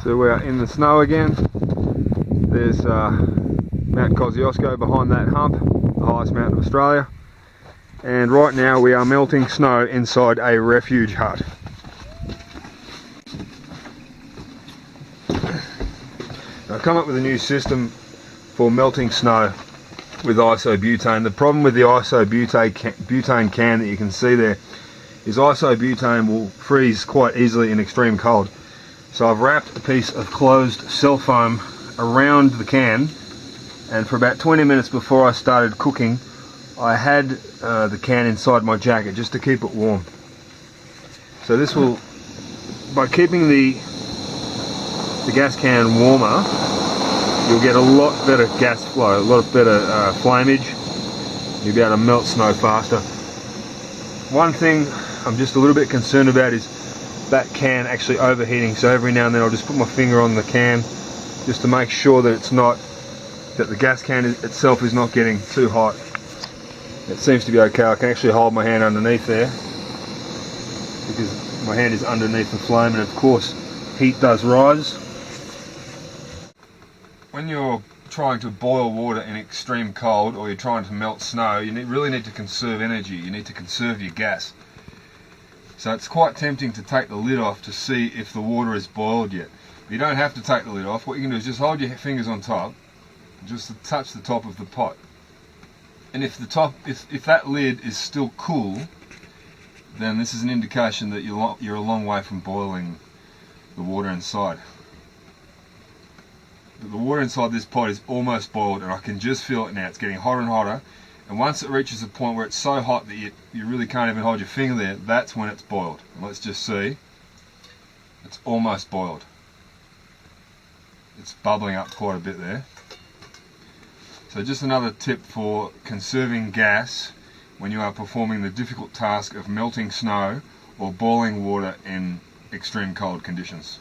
So we are in the snow again. There's Mount Kosciuszko behind that hump, the highest mountain of Australia. And right now we are melting snow inside a refuge hut. I've come up with a new system for melting snow with isobutane. The problem with the isobutane can that you can see there is isobutane will freeze quite easily in extreme cold. So I've wrapped a piece of closed cell foam around the can, and for about 20 minutes before I started cooking I had the can inside my jacket just to keep it warm. So this will, by keeping the gas can warmer, you'll get a lot better gas flow, a lot better flamage. You'll be able to melt snow faster. One thing I'm just a little bit concerned about is that can actually overheating, so every now and then I'll just put my finger on the can just to make sure that the gas can itself is not getting too hot. It seems to be okay. I can actually hold my hand underneath there because my hand is underneath the flame, and of course heat does rise. When you're trying to boil water in extreme cold, or you're trying to melt snow, you really need to conserve energy. You need to conserve your gas. So it's quite tempting to take the lid off to see if the water is boiled yet. You don't have to take the lid off. What you can do is just hold your fingers on top, just to touch the top of the pot. And if that lid is still cool, then this is an indication that you're a long way from boiling the water inside. The water inside this pot is almost boiled, and I can just feel it now. It's getting hotter and hotter. And once it reaches a point where it's so hot that you really can't even hold your finger there, that's when it's boiled. And let's just see. It's almost boiled. It's bubbling up quite a bit there. So just another tip for conserving gas when you are performing the difficult task of melting snow or boiling water in extreme cold conditions.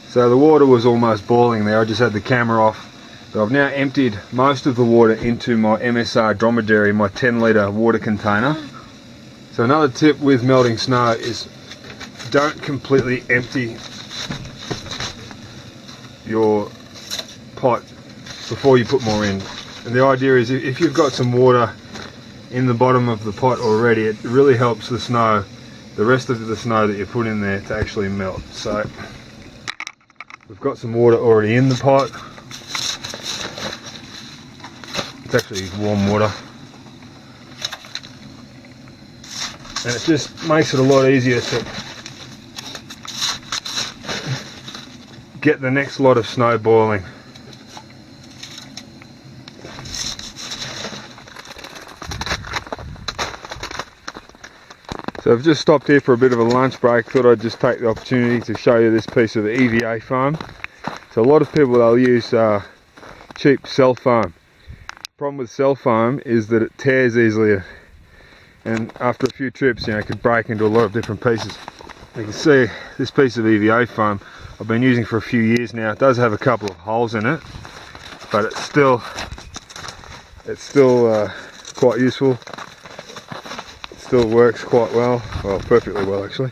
So the water was almost boiling there. I just had the camera off. But I've now emptied most of the water into my MSR Dromedary, my 10-litre water container. So another tip with melting snow is don't completely empty your pot before you put more in. And the idea is if you've got some water in the bottom of the pot already, it really helps the snow, the rest of the snow that you put in there, to actually melt. So we've got some water already in the pot. It's actually warm water, and it just makes it a lot easier to get the next lot of snow boiling. So I've just stopped here for a bit of a lunch break. Thought I'd just take the opportunity to show you this piece of the EVA foam. So a lot of people, they'll use cheap cell foam. Problem with cell foam is that it tears easily, and after a few trips, it could break into a lot of different pieces. You can see this piece of EVA foam I've been using for a few years now. It does have a couple of holes in it, but it's still quite useful. It still works quite well, perfectly well actually.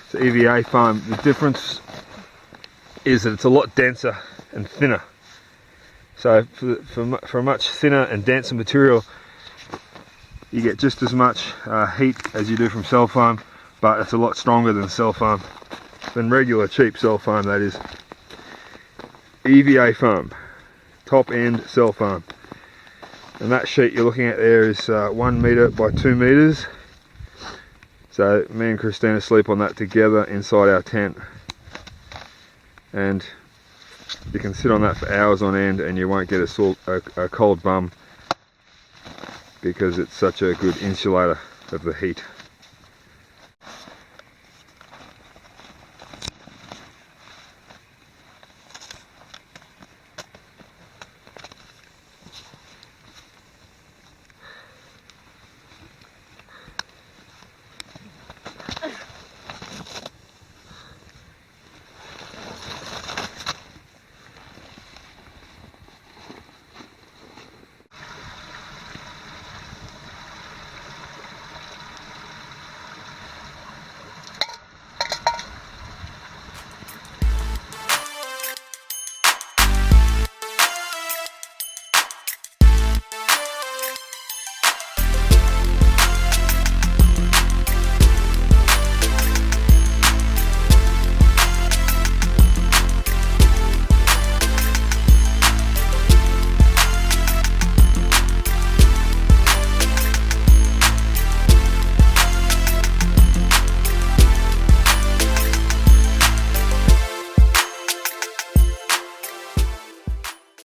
So EVA foam, the difference is that it's a lot denser and thinner. So for a much thinner and denser material, you get just as much heat as you do from cell foam, but it's a lot stronger than cell foam, than regular cheap cell foam, that is. EVA foam, top end cell foam. And that sheet you're looking at there is 1 metre by 2 metres. So me and Christina sleep on that together inside our tent. And you can sit on that for hours on end and you won't get a cold bum, because it's such a good insulator of the heat.